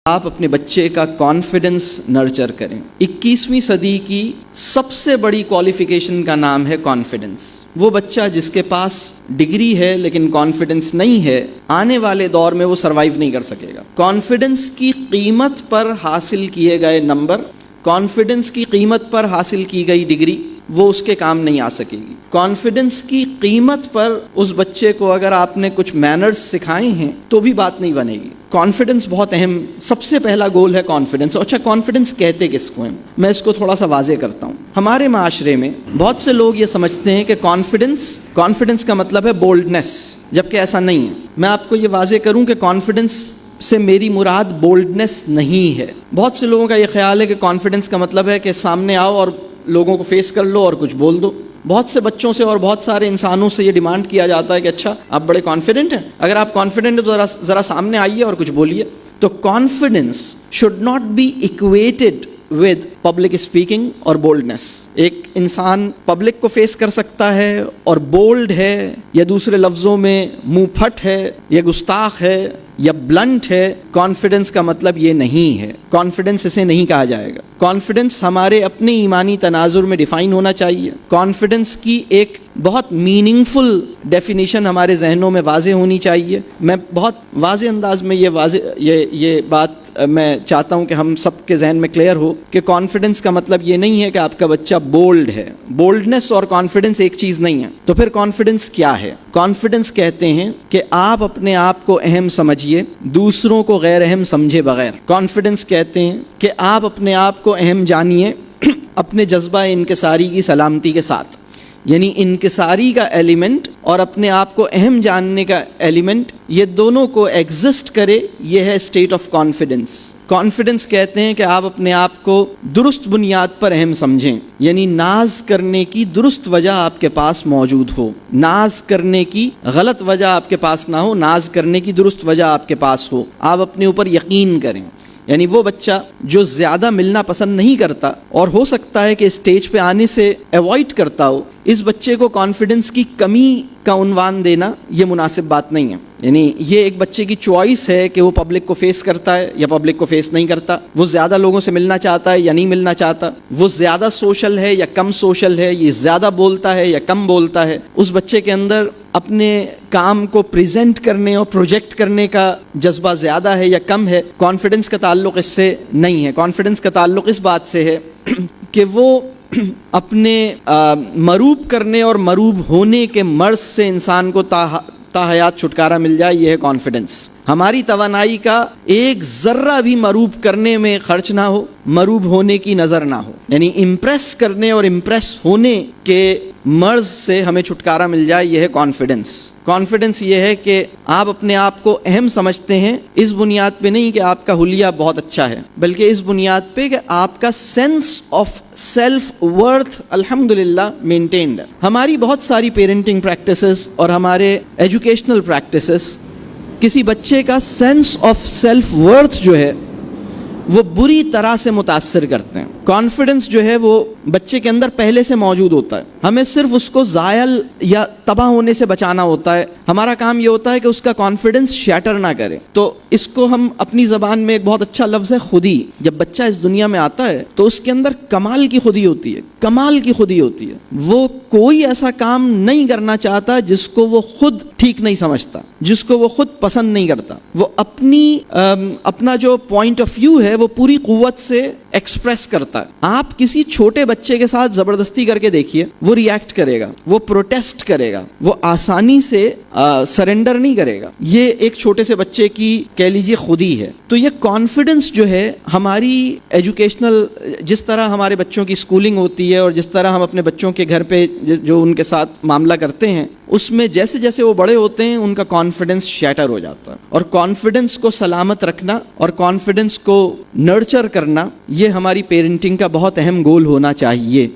آپ اپنے بچے کا کانفیڈنس نرچر کریں۔ 21ویں صدی کی سب سے بڑی کوالیفیکیشن کا نام ہے کانفیڈنس۔ وہ بچہ جس کے پاس ڈگری ہے لیکن کانفیڈنس نہیں ہے، آنے والے دور میں وہ سروائیو نہیں کر سکے گا۔ کانفیڈنس کی قیمت پر حاصل کیے گئے نمبر، کانفیڈنس کی قیمت پر حاصل کی گئی ڈگری وہ اس کے کام نہیں آ سکے گی۔ کانفیڈنس کی قیمت پر اس بچے کو اگر آپ نے کچھ مینرز سکھائے ہیں تو بھی بات نہیں بنے گی۔ کانفیڈنس بہت اہم، سب سے پہلا گول ہے کانفیڈنس۔ اچھا، کانفیڈنس کہتے کس کو ہیں؟ میں اس کو تھوڑا سا واضح کرتا ہوں۔ ہمارے معاشرے میں بہت سے لوگ یہ سمجھتے ہیں کہ کانفیڈنس کا مطلب ہے بولڈنس، جبکہ ایسا نہیں ہے۔ میں آپ کو یہ واضح کروں کہ کانفیڈنس سے میری مراد بولڈنس نہیں ہے۔ بہت سے لوگوں کا یہ خیال ہے کہ کانفیڈنس کا مطلب ہے کہ سامنے آؤ اور لوگوں کو فیس کر لو اور کچھ بول دو۔ بہت سے بچوں سے اور بہت سارے انسانوں سے یہ ڈیمانڈ کیا جاتا ہے کہ اچھا آپ بڑے کانفیڈنٹ ہیں، اگر آپ کانفیڈنٹ ہیں تو ذرا سامنے آئیے اور کچھ بولیے۔ تو confidence should not be equated with public speaking اور بولڈنس۔ ایک انسان پبلک کو فیس کر سکتا ہے اور بولڈ ہے، یا دوسرے لفظوں میں منہ پھٹ ہے، یا گستاخ ہے، یا بلنٹ ہے۔ کانفیڈنس کا مطلب یہ نہیں ہے، کانفیڈنس اسے نہیں کہا جائے گا۔ کانفیڈنس ہمارے اپنے ایمانی تناظر میں ڈیفائن ہونا چاہیے۔ کانفیڈنس کی ایک بہت میننگ فل ڈیفینیشن ہمارے ذہنوں میں واضح ہونی چاہیے۔ میں بہت واضح انداز میں یہ بات میں چاہتا ہوں کہ ہم سب کے ذہن میں کلیئر ہو کہ کانفیڈنس کا مطلب یہ نہیں ہے کہ آپ کا بچہ بولڈ ہے۔ بولڈنس اور کانفیڈنس ایک چیز نہیں ہے۔ تو پھر کانفیڈنس کیا ہے؟ کانفیڈنس کہتے ہیں کہ آپ اپنے آپ کو اہم سمجھیے، دوسروں کو غیر اہم سمجھے بغیر۔ کانفیڈنس کہتے ہیں کہ آپ اپنے آپ کو اہم جانیے اپنے جذبہ انکساری کی سلامتی کے ساتھ، یعنی انکساری کا ایلیمنٹ اور اپنے آپ کو اہم جاننے کا ایلیمنٹ، یہ دونوں کو ایگزسٹ کرے، یہ ہے اسٹیٹ آف کانفیڈنس۔ کانفیڈنس کہتے ہیں کہ آپ اپنے آپ کو درست بنیاد پر اہم سمجھیں، یعنی ناز کرنے کی درست وجہ آپ کے پاس موجود ہو، ناز کرنے کی غلط وجہ آپ کے پاس نہ ہو، ناز کرنے کی درست وجہ آپ کے پاس ہو، آپ اپنے اوپر یقین کریں۔ یعنی وہ بچہ جو زیادہ ملنا پسند نہیں کرتا اور ہو سکتا ہے کہ اسٹیج پہ آنے سے ایوائڈ کرتا ہو، اس بچے کو کانفیڈنس کی کمی کا عنوان دینا یہ مناسب بات نہیں ہے۔ یعنی یہ ایک بچے کی چوائس ہے کہ وہ پبلک کو فیس کرتا ہے یا پبلک کو فیس نہیں کرتا، وہ زیادہ لوگوں سے ملنا چاہتا ہے یا نہیں ملنا چاہتا، وہ زیادہ سوشل ہے یا کم سوشل ہے، یہ زیادہ بولتا ہے یا کم بولتا ہے۔ اس بچے کے اندر اپنے کام کو پریزنٹ کرنے اور پروجیکٹ کرنے کا جذبہ زیادہ ہے یا کم ہے۔ کانفیڈنس کا تعلق اس سے نہیں ہے۔ کانفیڈنس کا تعلق اس بات سے ہے کہ وہ اپنے مروب کرنے اور مروب ہونے کے مرض سے انسان کو تا حیات چھٹکارا مل جائے، یہ ہے کانفیڈنس۔ ہماری توانائی کا ایک ذرہ بھی مروب کرنے میں خرچ نہ ہو، مروب ہونے کی نظر نہ ہو، یعنی امپریس کرنے اور امپریس ہونے کے مرض سے ہمیں چھٹکارا مل جائے، یہ ہے کانفیڈنس۔ کانفیڈنس یہ ہے کہ آپ اپنے آپ کو اہم سمجھتے ہیں، اس بنیاد پہ نہیں کہ آپ کا حلیہ بہت اچھا ہے، بلکہ اس بنیاد پہ کہ آپ کا سینس آف سیلف ورتھ الحمدللہ مینٹینڈ ہے۔ ہماری بہت ساری پیرنٹنگ پریکٹسز اور ہمارے ایجوکیشنل پریکٹسز کسی بچے کا سینس آف سیلف ورتھ جو ہے وہ بری طرح سے متاثر کرتے ہیں۔ کانفیڈنس جو ہے وہ بچے کے اندر پہلے سے موجود ہوتا ہے، ہمیں صرف اس کو زائل یا تباہ ہونے سے بچانا ہوتا ہے۔ ہمارا کام یہ ہوتا ہے کہ اس کا کانفیڈنس شیٹر نہ کرے۔ تو اس کو ہم اپنی زبان میں ایک بہت اچھا لفظ ہے خودی۔ جب بچہ اس دنیا میں آتا ہے تو اس کے اندر کمال کی خودی ہوتی ہے، کمال کی خودی ہوتی ہے۔ وہ کوئی ایسا کام نہیں کرنا چاہتا جس کو وہ خود ٹھیک نہیں سمجھتا، جس کو وہ خود پسند نہیں کرتا۔ وہ اپنا جو پوائنٹ آف ویو ہے وہ پوری قوت سے ایکسپریس کرتا ہے۔ آپ کسی چھوٹے بچے کے ساتھ زبردستی کر کے دیکھیے، وہ ریئیکٹ کرے گا، وہ پروٹیسٹ کرے گا، وہ آسانی سے سرنڈر نہیں کرے گا۔ یہ ایک چھوٹے سے بچے کی کہہ لیجیے خودی ہے۔ تو یہ کانفیڈنس جو ہے ہماری ایجوکیشنل، جس طرح ہمارے بچوں کی اسکولنگ ہوتی ہے اور جس طرح ہم اپنے بچوں کے گھر پہ جو ان کے ساتھ معاملہ کرتے ہیں، اس میں جیسے جیسے وہ بڑے ہوتے ہیں ان کا کانفیڈنس شیٹر ہو جاتا ہے۔ اور کانفیڈنس کو سلامت رکھنا اور کانفیڈنس کو نرچر کرنا، یہ ہماری پیرنٹنگ کا بہت اہم گول ہونا چاہیے۔